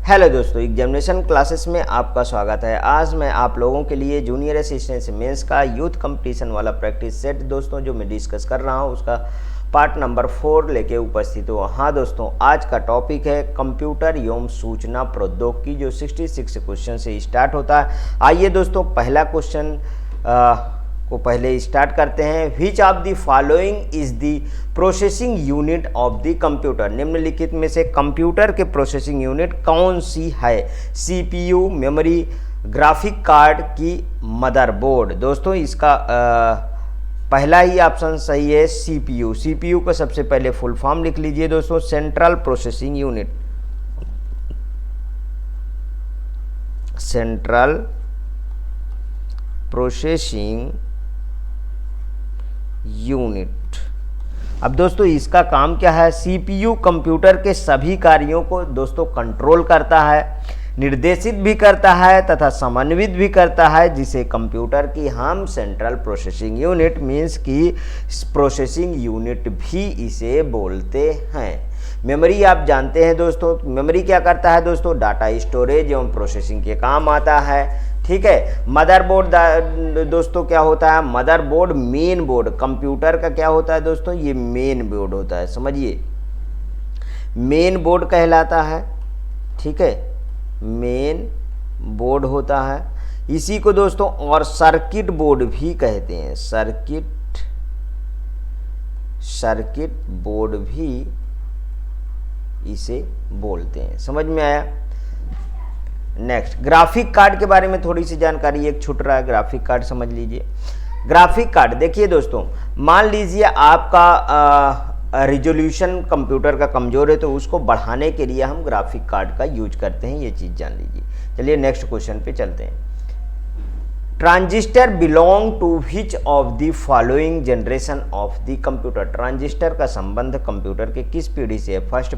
Hello दोस्तों, examination classes में आपका स्वागत है। आज मैं आप लोगों के लिए जूनियर असिस्टेंट मेंस का यूथ कंपटीशन वाला प्रैक्टिस सेट दोस्तों जो मैं डिस्कस कर रहा हूं उसका पार्ट नंबर 4 लेके उपस्थित हूँ। हाँ दोस्तों, आज का टॉपिक है कंप्यूटर एवं सूचना प्रौद्योगिकी जो 66 क्वेश्चन से स्टार्ट होता है। आइए दोस्तों, पहला क्वेश्चन को पहले स्टार्ट करते हैं। विच of the following is the processing unit of the computer. निम्नलिखित में से कंप्यूटर के प्रोसेसिंग यूनिट कौन सी है? सीपीयू, मेमोरी, ग्राफिक कार्ड की मदरबोर्ड। दोस्तों इसका पहला ही ऑप्शन सही है, सीपीयू। सीपीयू का सबसे पहले फुल फॉर्म लिख लीजिए दोस्तों, central processing unit. Central processing unit. अब दोस्तों इसका काम क्या है? सीपीयू कंप्यूटर के सभी कार्यों को दोस्तों कंट्रोल करता है, निर्देशित भी करता है तथा समन्वित भी करता है, जिसे कंप्यूटर की हम सेंट्रल प्रोसेसिंग यूनिट मीन्स की प्रोसेसिंग यूनिट भी इसे बोलते हैं। मेमोरी आप जानते हैं दोस्तों, मेमोरी क्या करता है दोस्तों? डाटा स्टोरेज एवं प्रोसेसिंग के काम आता है। ठीक है। मदरबोर्ड दोस्तों क्या होता है? मदरबोर्ड मेन बोर्ड कंप्यूटर का क्या होता है दोस्तों? ये मेन बोर्ड होता है, समझिए, मेन बोर्ड कहलाता है। ठीक है, मेन बोर्ड होता है इसी को दोस्तों, और सर्किट बोर्ड भी कहते हैं। सर्किट बोर्ड भी इसे बोलते हैं। समझ में आया? नेक्स्ट, ग्राफिक कार्ड के बारे में थोड़ी सी जानकारी एक छूट रहा है। ग्राफिक कार्ड समझ लीजिए। ग्राफिक कार्ड देखिए दोस्तों, मान लीजिए आपका रिजोल्यूशन कंप्यूटर का कमजोर है तो उसको बढ़ाने के लिए हम ग्राफिक कार्ड का यूज करते हैं, ये चीज़ जान लीजिए। चलिए नेक्स्ट क्वेश्चन पे चलते हैं। Transistor belong to which of the following generation of the computer. Transistor का संबंध कंप्यूटर के किस पीढ़ी से है? फर्स्ट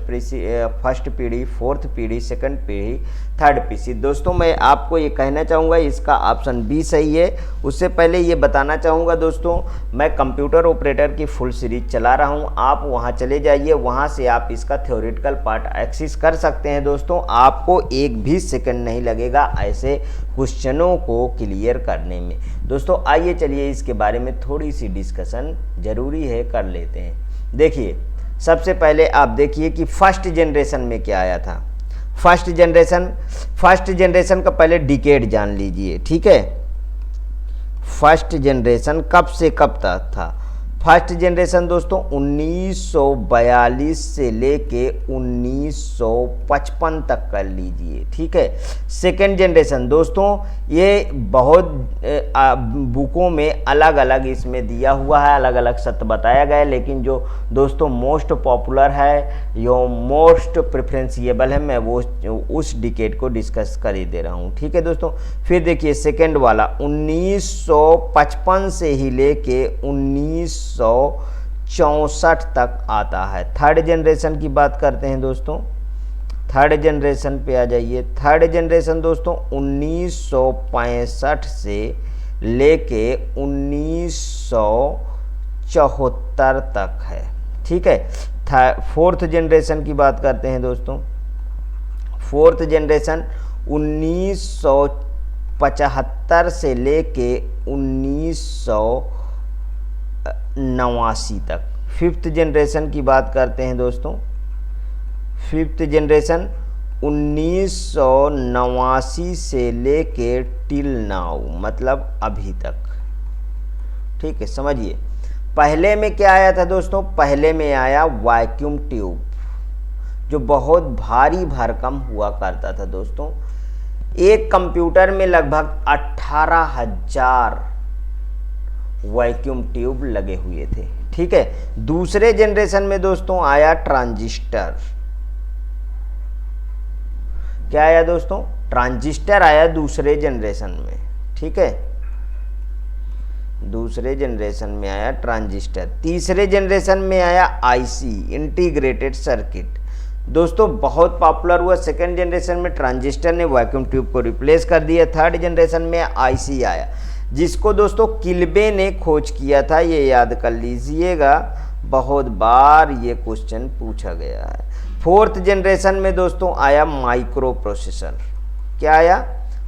पीढ़ी, फोर्थ पीढ़ी, सेकंड पीढ़ी, थर्ड पीढ़ी। दोस्तों मैं आपको ये कहना चाहूँगा इसका ऑप्शन बी सही है। उससे पहले ये बताना चाहूँगा दोस्तों, मैं कंप्यूटर ऑपरेटर की फुल सीरीज चला रहा हूँ, आप वहाँ चले जाइए, वहाँ से आप इसका थ्योरेटिकल पार्ट एक्सेस कर सकते हैं। दोस्तों आपको एक भी सेकंड नहीं लगेगा ऐसे क्वेश्चनों को क्लियर करने में। दोस्तों आइए चलिए इसके बारे में थोड़ी सी डिस्कशन जरूरी है, कर लेते हैं। देखिए सबसे पहले आप देखिए कि फर्स्ट जनरेशन में क्या आया था। फर्स्ट जनरेशन का पहले डिकेड जान लीजिए। ठीक है, फर्स्ट जनरेशन कब से कब तक था? फर्स्ट जनरेशन दोस्तों 1942 से लेके 1955 तक कर लीजिए। ठीक है। सेकेंड जनरेशन दोस्तों ये बहुत बुकों में अलग अलग इसमें दिया हुआ है, अलग अलग सत्य बताया गया है, लेकिन जो दोस्तों मोस्ट पॉपुलर है, जो मोस्ट प्रेफरेंशिएबल है, मैं वो उस डिकेड को डिस्कस कर ही दे रहा हूँ। ठीक है दोस्तों। फिर देखिए सेकेंड वाला 1955 से ही लेके 1964 तक आता है। थर्ड जनरेशन की बात करते हैं दोस्तों, थर्ड जनरेशन पे आ जाइए। थर्ड जनरेशन दोस्तों 1965 से लेके 1974 तक है। ठीक है। फोर्थ जनरेशन की बात करते हैं दोस्तों, फोर्थ जनरेशन 1975 से लेके 1989 तक। फिफ्थ जनरेशन की बात करते हैं दोस्तों, फिफ्थ जनरेशन 1989 से लेके टिल नाउ, मतलब अभी तक। ठीक है, समझिए। पहले में क्या आया था दोस्तों? पहले में आया वैक्यूम ट्यूब, जो बहुत भारी भरकम हुआ करता था दोस्तों। एक कंप्यूटर में लगभग 18,000 वैक्यूम ट्यूब लगे हुए थे। ठीक है। दूसरे जनरेशन में दोस्तों आया ट्रांजिस्टर। क्या आया दोस्तों? ट्रांजिस्टर आया दूसरे जनरेशन में। ठीक है, दूसरे जनरेशन में आया ट्रांजिस्टर। तीसरे जनरेशन में आया आईसी, इंटीग्रेटेड सर्किट। दोस्तों बहुत पॉपुलर हुआ। सेकेंड जनरेशन में ट्रांजिस्टर ने वैक्यूम ट्यूब को रिप्लेस कर दिया। थर्ड जनरेशन में आईसी आया, जिसको दोस्तों किल्बे ने खोज किया था, ये याद कर लीजिएगा, बहुत बार ये क्वेश्चन पूछा गया है। फोर्थ जनरेशन में दोस्तों आया माइक्रो प्रोसेसर। क्या आया?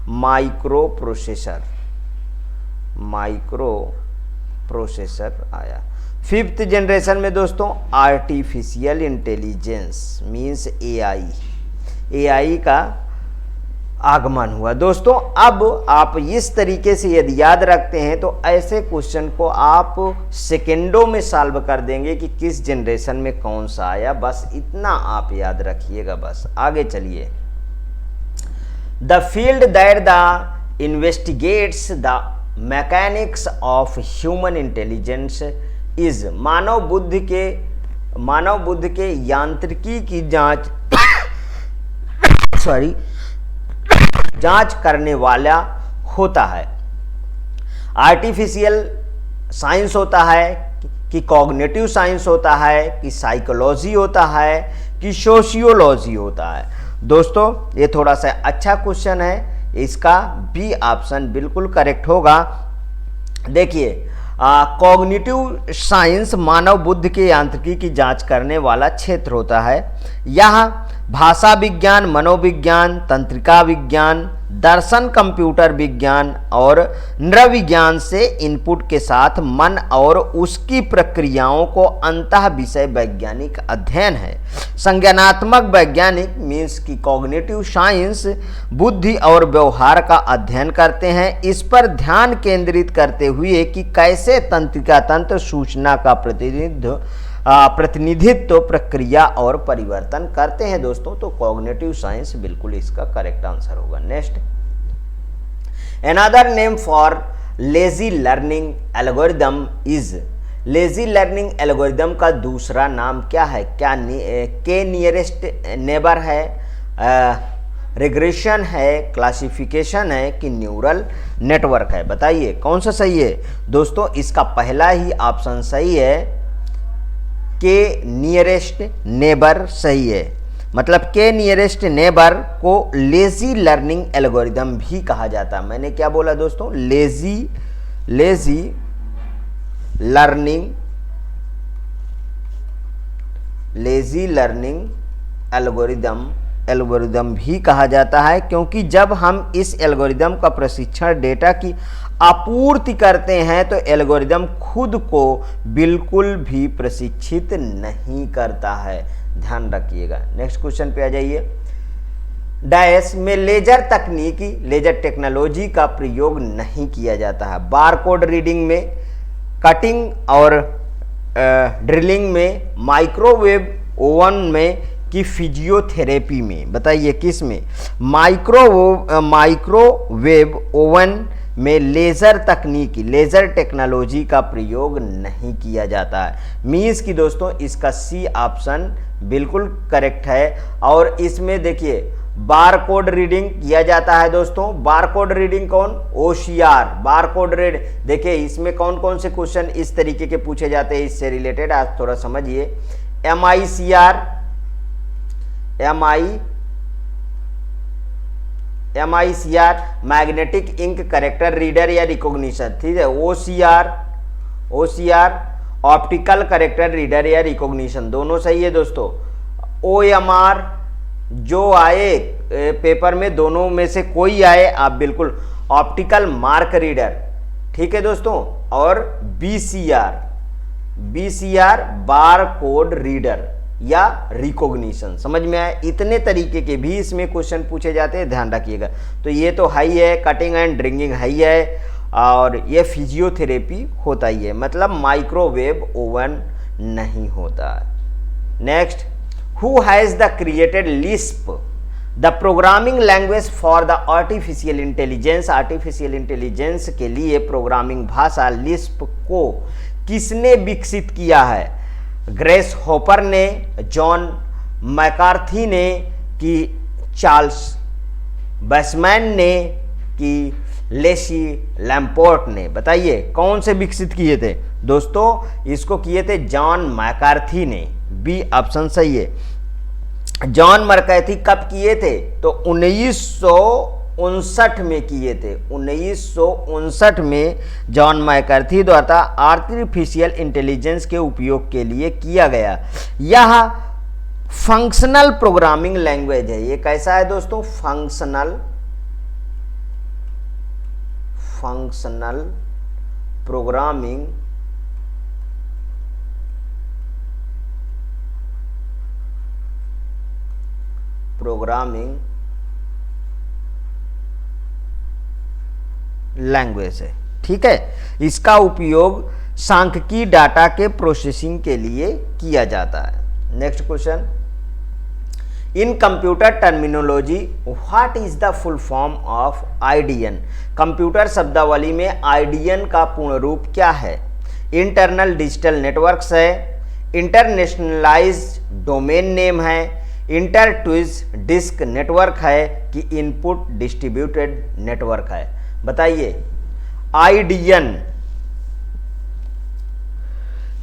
माइक्रो प्रोसेसर, माइक्रो प्रोसेसर आया। फिफ्थ जनरेशन में दोस्तों artificial intelligence means AI, AI का आगमन हुआ। दोस्तों अब आप इस तरीके से यदि याद रखते हैं तो ऐसे क्वेश्चन को आप सेकेंडों में सॉल्व कर देंगे कि किस जनरेशन में कौन सा आया, बस इतना आप याद रखिएगा। बस आगे चलिए। The field that the investigates the mechanics of human intelligence is मानव बुद्धि के यांत्रिकी की जांच करने वाला होता है। आर्टिफिशियल साइंस होता है कि कॉग्निटिव साइंस होता है कि साइकोलॉजी होता है कि सोशियोलॉजी होता है। दोस्तों ये थोड़ा सा अच्छा क्वेश्चन है, इसका बी ऑप्शन बिल्कुल करेक्ट होगा। देखिए कॉग्निटिव साइंस मानव बुद्धि के यांत्रिकी की जांच करने वाला क्षेत्र होता है। यहाँ भाषा विज्ञान, मनोविज्ञान, तंत्रिका विज्ञान, दर्शन, कंप्यूटर विज्ञान और नृविज्ञान से इनपुट के साथ मन और उसकी प्रक्रियाओं को अंतः विषय वैज्ञानिक अध्ययन है। संज्ञानात्मक वैज्ञानिक मीन्स की कॉग्निटिव साइंस बुद्धि और व्यवहार का अध्ययन करते हैं, इस पर ध्यान केंद्रित करते हुए कि कैसे तंत्रिका तंत्र सूचना का प्रतिनिधित्व, प्रक्रिया और परिवर्तन करते हैं। दोस्तों तो कॉग्निटिव साइंस बिल्कुल इसका करेक्ट आंसर होगा। Next, another name for lazy learning algorithm is, lazy learning algorithm का दूसरा नाम क्या है? क्या के नियरेस्ट नेबर है, रिग्रेशन है, क्लासिफिकेशन है कि न्यूरल नेटवर्क है? बताइए कौन सा सही है? दोस्तों इसका पहला ही ऑप्शन सही है, के नियरेस्ट नेबर सही है। मतलब के नियरेस्ट नेबर को लेजी लर्निंग एल्गोरिदम भी कहा जाता है। मैंने क्या बोला दोस्तों? लेजी लर्निंग एल्गोरिदम भी कहा जाता है, क्योंकि जब हम इस एल्गोरिदम का प्रशिक्षण डेटा की आपूर्ति करते हैं तो एल्गोरिदम खुद को बिल्कुल भी प्रशिक्षित नहीं करता है, ध्यान रखिएगा। नेक्स्ट क्वेश्चन पे आ जाइए। डैश में लेजर तकनीकी, लेजर टेक्नोलॉजी का प्रयोग नहीं किया जाता है। बारकोड रीडिंग में, कटिंग और ड्रिलिंग में, माइक्रोवेव ओवन में कि फिजियोथेरेपी में? बताइए किस में? माइक्रोवेव ओवन में लेज़र तकनीकी, लेज़र टेक्नोलॉजी का प्रयोग नहीं किया जाता है। मीन्स कि दोस्तों इसका सी ऑप्शन बिल्कुल करेक्ट है। और इसमें देखिए बारकोड रीडिंग किया जाता है। दोस्तों बारकोड रीडिंग कौन? OCR barcode read. देखिए इसमें कौन कौन से क्वेश्चन इस तरीके के पूछे जाते हैं इससे रिलेटेड, आज थोड़ा समझिए। MICR magnetic ink character reader या रिकॉग्निशन, ठीक है। OCR ऑप्टिकल करेक्टर रीडर या रिकॉग्निशन, दोनों सही है दोस्तों। OMR जो आए पेपर में, दोनों में से कोई आए आप बिल्कुल, ऑप्टिकल मार्क रीडर, ठीक है दोस्तों। और BCR बार कोड रीडर या रिकॉग्निशन, समझ में आए? इतने तरीके के भी इसमें क्वेश्चन पूछे जाते हैं, ध्यान रखिएगा। तो ये तो हाई है, कटिंग एंड ड्रिंगिंग हाई है, और ये फिजियोथेरेपी होता ही है, मतलब माइक्रोवेव ओवन नहीं होता। Next, who has the created Lisp, the programming language for the artificial intelligence? Artificial intelligence के लिए प्रोग्रामिंग भाषा लिस्प को किसने विकसित किया है? ग्रेस हॉपर ने, जॉन मैकार्थी ने कि चार्ल्स बैसमैन ने कि लेसी लैम्पोर्ट ने? बताइए कौन से विकसित किए थे? दोस्तों इसको किए थे जॉन मैकार्थी ने, बी ऑप्शन सही है। जॉन मैकार्थी कब किए थे? तो 1959 में किए थे। 1959 में जॉन मैकार्थी द्वारा आर्टिफिशियल इंटेलिजेंस के उपयोग के लिए किया गया। यह फंक्शनल प्रोग्रामिंग लैंग्वेज है। ये कैसा है दोस्तों? फंक्शनल प्रोग्रामिंग लैंग्वेज है। ठीक है, इसका उपयोग सांख्यिकीय डाटा के प्रोसेसिंग के लिए किया जाता है। Next question, in computer terminology what is the full form of IDN? Computer शब्दावली में आईडीएन का पूर्ण रूप क्या है? इंटरनल डिजिटल नेटवर्क्स है, इंटरनेशनलाइज्ड डोमेन नेम है, इंटरट्विज डिस्क नेटवर्क है कि इनपुट डिस्ट्रीब्यूटेड नेटवर्क है? बताइए, आईडीएन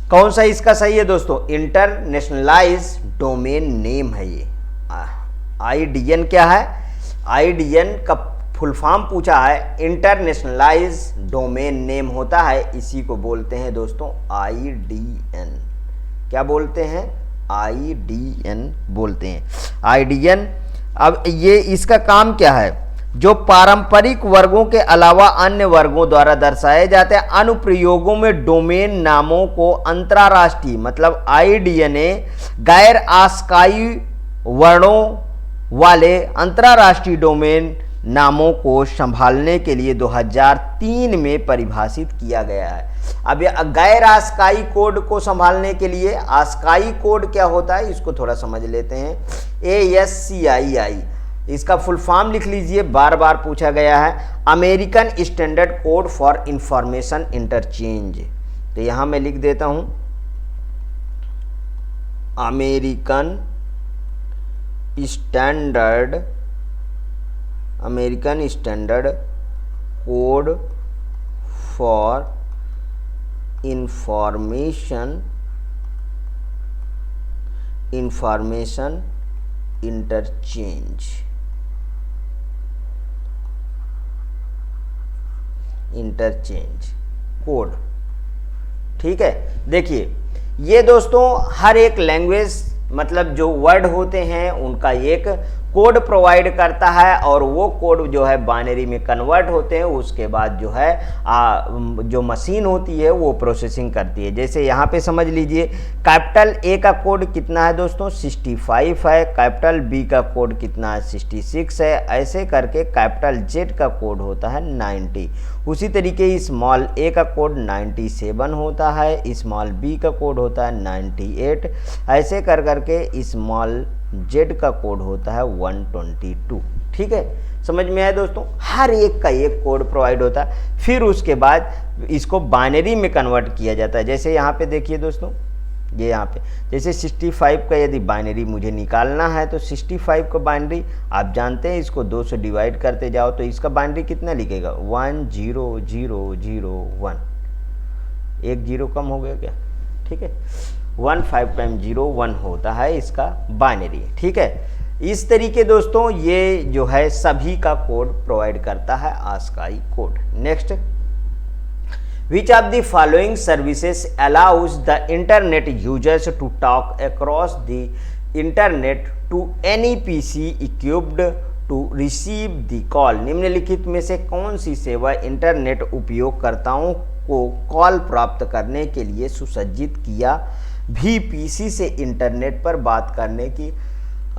कौन सा इसका सही है दोस्तों? इंटरनेशनलाइज्ड डोमेन नेम है ये। आईडीएन क्या है? आईडीएन का फुल फॉर्म पूछा है, इंटरनेशनलाइज्ड डोमेन नेम होता है, इसी को बोलते हैं दोस्तों आईडीएन। क्या बोलते हैं? आईडीएन बोलते हैं। आईडीएन, अब ये इसका काम क्या है? जो पारंपरिक वर्गों के अलावा अन्य वर्गों द्वारा दर्शाए जाते हैं अनुप्रयोगों में डोमेन नामों को अंतरराष्ट्रीय, मतलब आईडीएनए गैर आस्काई वर्णों वाले अंतरराष्ट्रीय डोमेन नामों को संभालने के लिए 2003 में परिभाषित किया गया है। अब ये गैर आस्काई कोड को संभालने के लिए आस्काई कोड क्या होता है इसको थोड़ा समझ लेते हैं। ASCII, इसका फुल फॉर्म लिख लीजिए, बार बार पूछा गया है, American standard code for information interchange. तो यहां मैं लिख देता हूं American standard code for information interchange code. ठीक है, देखिए ये दोस्तों हर एक लैंग्वेज मतलब जो वर्ड होते हैं उनका एक कोड प्रोवाइड करता है और वो कोड जो है बाइनरी में कन्वर्ट होते हैं, उसके बाद जो है जो मशीन होती है वो प्रोसेसिंग करती है। जैसे यहाँ पे समझ लीजिए, कैपिटल ए का कोड कितना है दोस्तों? 65 है। कैपिटल बी का कोड कितना है? 66 है। ऐसे करके कैपिटल जेड का कोड होता है 90। उसी तरीके स्मॉल ए का कोड 97 होता है, स्मॉल बी का कोड होता है 98। ऐसे कर करके स्मॉल जेड का कोड होता है 122। ठीक है, समझ में आया दोस्तों? हर एक का एक कोड प्रोवाइड होता है, फिर उसके बाद इसको बाइनरी में कन्वर्ट किया जाता है। जैसे यहाँ पे देखिए दोस्तों, ये यहाँ पे जैसे 65 का यदि बाइनरी मुझे निकालना है तो 65 का बाइनरी आप जानते हैं, इसको 2 से डिवाइड करते जाओ तो इसका बाइनरी कितना लिखेगा? 10001। एक जीरो कम हो गया क्या? ठीक है, 15 टाइम 0 1 होता है इसका बाइनरी। ठीक है, इस तरीके दोस्तों ये जो है सभी का कोड प्रोवाइड करता है ASCII code. Next, which of the following services allows the internet users to talk across the internet to any PC equipped to receive the call? निम्नलिखित में से कौन सी सेवा इंटरनेट उपयोगकर्ताओं को कॉल प्राप्त करने के लिए सुसज्जित किया भी पीसी से इंटरनेट पर बात करने की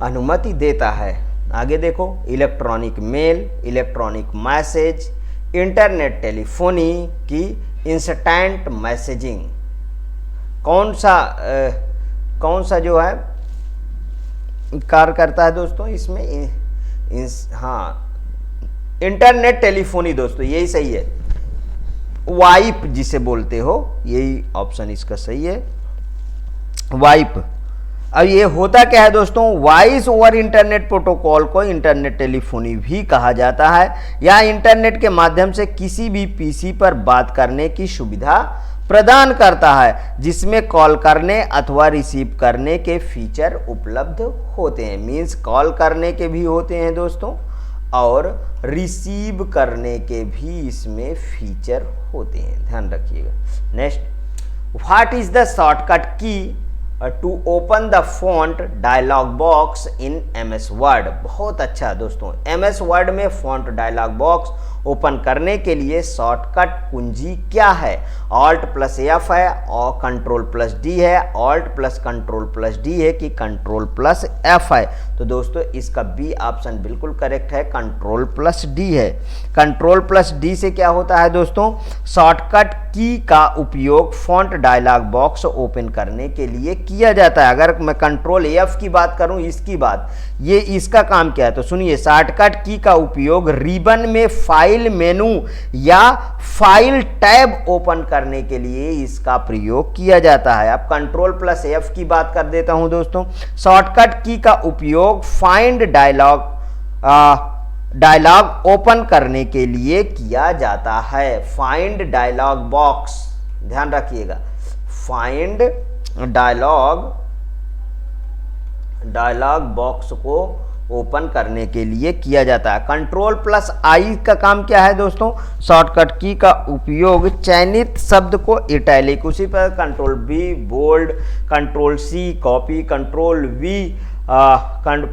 अनुमति देता है? आगे देखो, electronic mail, electronic message, internet telephony की इंस्टेंट मैसेजिंग। कौन सा जो है कार्य करता है दोस्तों इसमें? हाँ, इंटरनेट टेलीफोनी दोस्तों, यही सही है। वाइप जिसे बोलते हो, यही ऑप्शन इसका सही है, वाइप। अब ये होता क्या है दोस्तों? वॉइस ओवर इंटरनेट प्रोटोकॉल को इंटरनेट टेलीफोनी भी कहा जाता है। या इंटरनेट के माध्यम से किसी भी पीसी पर बात करने की सुविधा प्रदान करता है जिसमें कॉल करने अथवा रिसीव करने के फीचर उपलब्ध होते हैं। मीन्स कॉल करने के भी होते हैं दोस्तों और रिसीव करने के भी इसमें फीचर होते हैं, ध्यान रखिएगा। Next, what is the shortcut key to open the font dialog box in MS word. बहुत अच्छा दोस्तों, MS वर्ड में फॉन्ट डायलॉग बॉक्स ओपन करने के लिए शॉर्टकट कुंजी क्या है? Alt+F है और Ctrl+D है, Alt+Ctrl+D है कि Ctrl+F है? तो दोस्तों इसका बी ऑप्शन बिल्कुल करेक्ट है, Ctrl+D है। Ctrl+D से क्या होता है दोस्तों? शॉर्टकट की का उपयोग फॉन्ट डायलॉग बॉक्स ओपन करने के लिए किया जाता है। अगर मैं Ctrl+F की बात करूं, इसकी बात, ये इसका काम क्या है? तो सुनिए, शॉर्टकट की का उपयोग रिबन में फाइल मेनू या फाइल टैब ओपन करने के लिए इसका प्रयोग किया जाता है। अब Ctrl+F की बात कर देता हूं दोस्तों। शॉर्टकट की का उपयोग फाइंड डायलॉग ओपन करने के लिए किया जाता है। फाइंड डायलॉग बॉक्स, ध्यान रखिएगा, फाइंड डायलॉग बॉक्स को ओपन करने के लिए किया जाता है। Ctrl+I का काम क्या है दोस्तों? शॉर्टकट की का उपयोग चयनित शब्द को इटैलिक, उसी पर Ctrl+V bold, Ctrl+C copy, Ctrl+V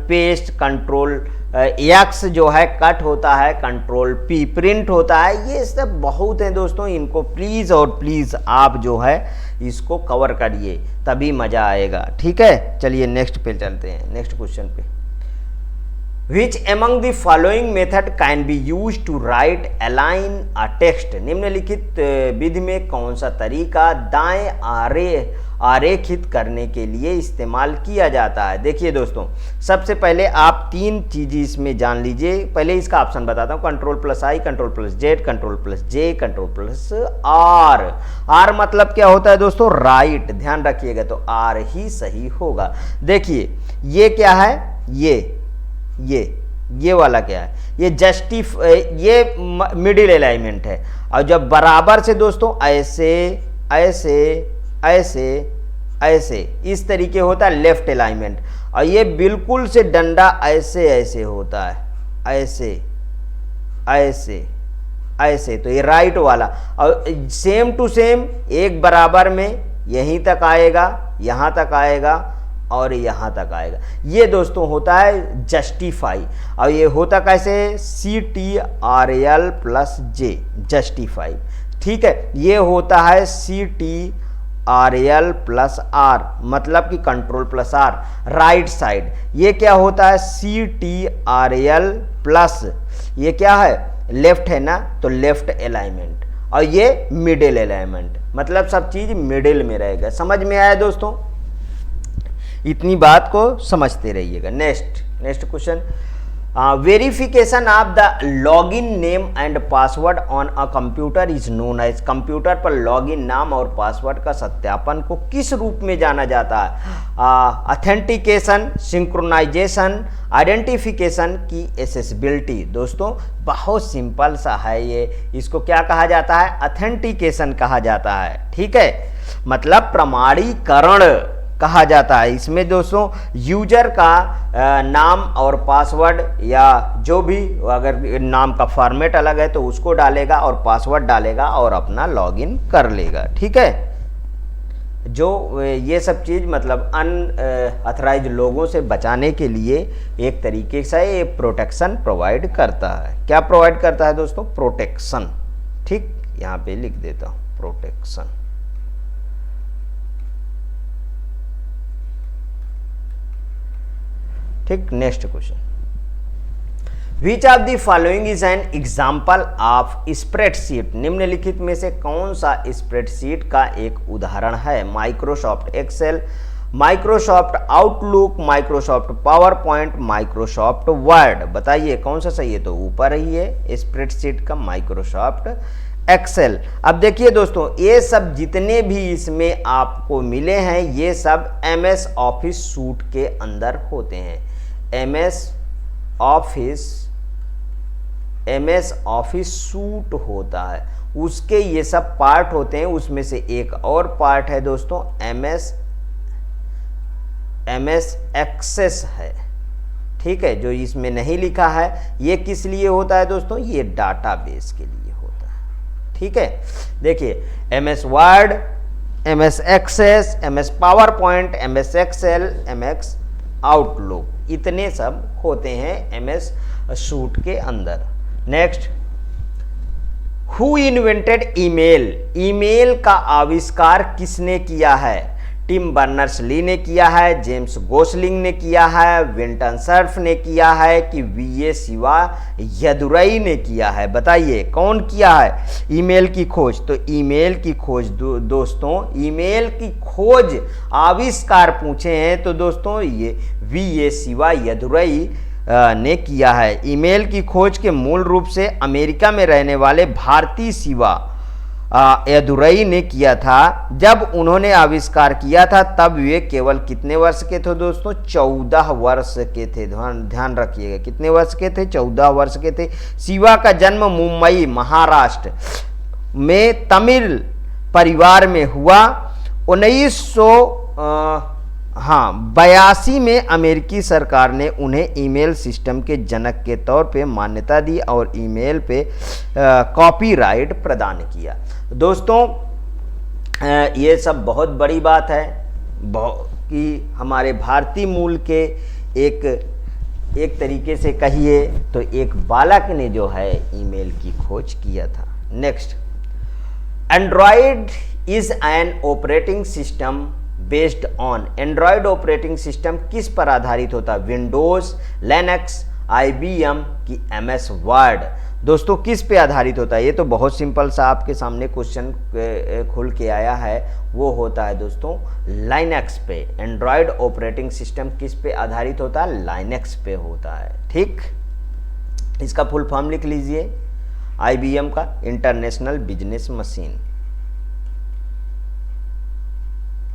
paste, Ctrl+X जो है कट होता है, Ctrl+P प्रिंट होता है। ये सब बहुत हैं दोस्तों, इनको प्लीज़ और प्लीज़ आप जो है इसको कवर करिए, तभी मज़ा आएगा। ठीक है, चलिए नेक्स्ट पे चलते हैं, नेक्स्ट क्वेश्चन पे। Which among the following method can be used to write align a text? निम्नलिखित विधि में कौन सा तरीका दाएं आरेखित करने के लिए इस्तेमाल किया जाता है? देखिए दोस्तों, सबसे पहले आप तीन चीज़ इसमें जान लीजिए। पहले इसका ऑप्शन बताता हूँ, Ctrl+I, Ctrl+Z, Ctrl+J, Ctrl+R। R मतलब क्या होता है दोस्तों? राइट, ध्यान रखिएगा, तो R ही सही होगा। देखिए ये क्या है, ये वाला क्या है? ये मिडिल अलाइनमेंट है। और जब बराबर से दोस्तों ऐसे ऐसे ऐसे ऐसे इस तरीके होता है लेफ्ट अलाइनमेंट, और ये बिल्कुल से डंडा ऐसे ऐसे होता है, ऐसे ऐसे ऐसे, तो ये राइट वाला। और सेम टू सेम एक बराबर में यहीं तक आएगा, यहाँ तक आएगा और यहाँ तक आएगा। ये दोस्तों होता है जस्टिफाई। और ये होता कैसे? CTRL+J, justify. ठीक है, ये होता है CTRL+R, मतलब कि Ctrl+R, राइट साइड। ये क्या होता है? CTRL+, ये क्या है? लेफ्ट है ना, तो लेफ्ट अलाइनमेंट। और ये मिडिल अलाइनमेंट, मतलब सब चीज मिडिल में रहेगा। समझ में आया दोस्तों? इतनी बात को समझते रहिएगा। Next question, verification of the login name and password on a computer is known as. Computer पर लॉगिन नाम और पासवर्ड का सत्यापन को किस रूप में जाना जाता है? ऑथेंटिकेशन, सिंक्रोनाइजेशन, आइडेंटिफिकेशन की एसेसिबिलिटी। दोस्तों बहुत सिंपल सा है ये, इसको क्या कहा जाता है? ऑथेंटिकेशन कहा जाता है। ठीक है, मतलब प्रमाणीकरण कहा जाता है। इसमें दोस्तों यूजर का नाम और पासवर्ड, या जो भी, अगर नाम का फॉर्मेट अलग है तो उसको डालेगा और पासवर्ड डालेगा और अपना लॉगिन कर लेगा। ठीक है, जो ये सब चीज़ मतलब अनऑथराइज्ड लोगों से बचाने के लिए एक तरीके से ये प्रोटेक्शन प्रोवाइड करता है। क्या प्रोवाइड करता है दोस्तों? प्रोटेक्शन। ठीक, यहाँ पे लिख देता हूँ, प्रोटेक्शन। ठीक, next question, which of the following is an example of spreadsheet? निम्नलिखित में से कौन सा स्प्रेडशीट का एक उदाहरण है? Microsoft Excel, Microsoft Outlook, Microsoft PowerPoint, Microsoft Word. बताइए कौन सा सही है? तो ऊपर ही है स्प्रेडशीट का माइक्रोसॉफ्ट एक्सेल। अब देखिए दोस्तों, ये सब जितने भी इसमें आपको मिले हैं ये सब MS ऑफिस सूट के अंदर होते हैं। MS ऑफिस सूट होता है, उसके ये सब पार्ट होते हैं। उसमें से एक और पार्ट है दोस्तों MS एक्सेस है। ठीक है, जो इसमें नहीं लिखा है, ये किस लिए होता है दोस्तों? ये डाटाबेस के लिए होता है। ठीक है, देखिए MS Word, MS Access, MS PowerPoint, MS Excel, MS Outlook, इतने सब होते हैं MS सूट के अंदर। Next, who invented email, email का आविष्कार किसने किया है? टिम बर्नर्स ली ने किया है, जेम्स गोसलिंग ने किया है, विंटन सर्फ ने किया है कि VA शिवा यदुरई ने किया है? बताइए कौन किया है ईमेल की खोज? तो ईमेल की खोज दोस्तों, ईमेल की खोज आविष्कार पूछे हैं तो दोस्तों ये VA शिवा यदुरई ने किया है। ईमेल की खोज के मूल रूप से अमेरिका में रहने वाले भारतीय शिवा यदुरई ने किया था। जब उन्होंने आविष्कार किया था तब वे केवल कितने वर्ष के थे दोस्तों? 14 वर्ष के थे। ध्यान रखिएगा, कितने वर्ष के थे? 14 वर्ष के थे। शिवा का जन्म मुंबई महाराष्ट्र में तमिल परिवार में हुआ। 1982 में अमेरिकी सरकार ने उन्हें ईमेल सिस्टम के जनक के तौर पे मान्यता दी और ईमेल पे कॉपीराइट प्रदान किया। दोस्तों ये सब बहुत बड़ी बात है कि हमारे भारतीय मूल के एक तरीके से कहिए तो एक बालक ने जो है ईमेल की खोज किया था। Next, Android is an operating system based on, Android operating system किस पर आधारित होता है? विंडोज, लिनक्स, IBM की MS वर्ड? दोस्तों किस पे आधारित होता है? ये तो बहुत सिंपल सा आपके सामने क्वेश्चन खुल के आया है, वो होता है दोस्तों लाइनक्स पे। एंड्रॉयड ऑपरेटिंग सिस्टम किस पे आधारित होता है? लाइनक्स पे होता है। ठीक, इसका फुल फॉर्म लिख लीजिए, IBM का international business machine,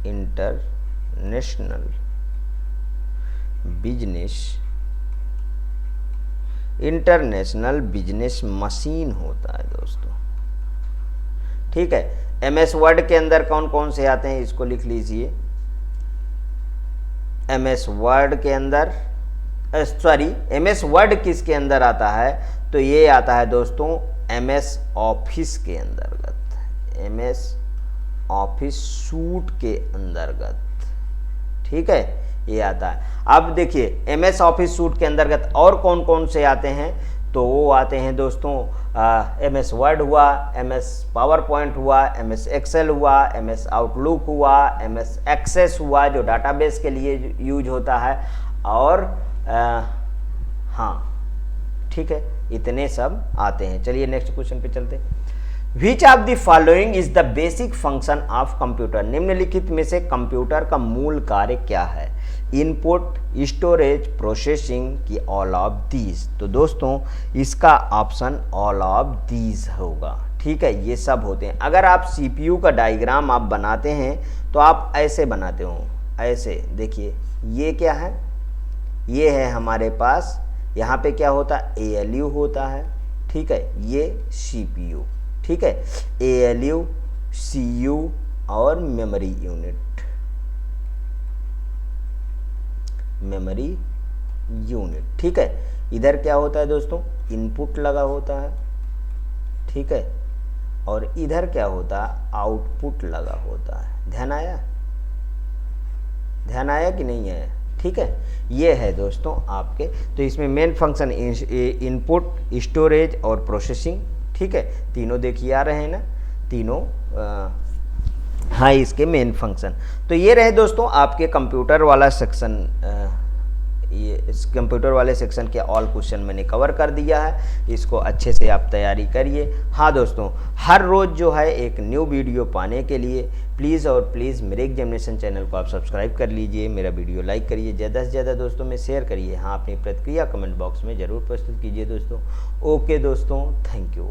international business machine होता है दोस्तों। ठीक है, MS वर्ड के अंदर कौन कौन से आते हैं इसको लिख लीजिए। MS वर्ड के अंदर MS वर्ड किसके अंदर आता है? तो ये आता है दोस्तों MS ऑफिस के अंतर्गत, MS ऑफिस सूट के अंतर्गत। ठीक है, ये आता है। अब देखिए MS ऑफिस सूट के अंतर्गत और कौन कौन से आते हैं? तो वो आते हैं दोस्तों MS वर्ड हुआ, MS पावर पॉइंट हुआ, MS एक्सेल हुआ, MS आउटलुक हुआ, MS एक्सेस हुआ जो डाटाबेस के लिए यूज होता है, और हाँ ठीक है, इतने सब आते हैं। चलिए नेक्स्ट क्वेश्चन पे चलते हैं। Which of the following is the basic function of computer? निम्नलिखित में से कंप्यूटर का मूल कार्य क्या है? इनपुट, स्टोरेज, प्रोसेसिंग की ऑल ऑफ दीज? तो दोस्तों इसका ऑप्शन ऑल ऑफ दीज होगा। ठीक है, ये सब होते हैं। अगर आप CPU का डायग्राम आप बनाते हैं तो आप ऐसे बनाते हो, ऐसे देखिए, ये क्या है? ये है हमारे पास, यहाँ पे क्या होता है? ALU होता है। ठीक है, ये CPU। ठीक है, ALU, CU और मेमोरी यूनिट। ठीक है, इधर क्या होता है दोस्तों? इनपुट लगा होता है। ठीक है, और इधर क्या होता है? आउटपुट लगा होता है। ध्यान आया कि नहीं आया? ठीक है, ये है दोस्तों आपके। तो इसमें मेन फंक्शन इनपुट, स्टोरेज और प्रोसेसिंग। ठीक है, तीनों देखिए आ रहे हैं ना, तीनों हाँ इसके मेन फंक्शन। तो ये रहे दोस्तों आपके कंप्यूटर वाला सेक्शन। ये इस कंप्यूटर वाले सेक्शन के ऑल क्वेश्चन मैंने कवर कर दिया है, इसको अच्छे से आप तैयारी करिए। हाँ दोस्तों, हर रोज़ जो है एक न्यू वीडियो पाने के लिए प्लीज़ मेरे एग्जामिनेशन चैनल को आप सब्सक्राइब कर लीजिए, मेरा वीडियो लाइक करिए, ज़्यादा से ज़्यादा दोस्तों में शेयर करिए। हाँ, अपनी प्रतिक्रिया कमेंट बॉक्स में ज़रूर प्रस्तुत कीजिए दोस्तों। ओके दोस्तों, थैंक यू।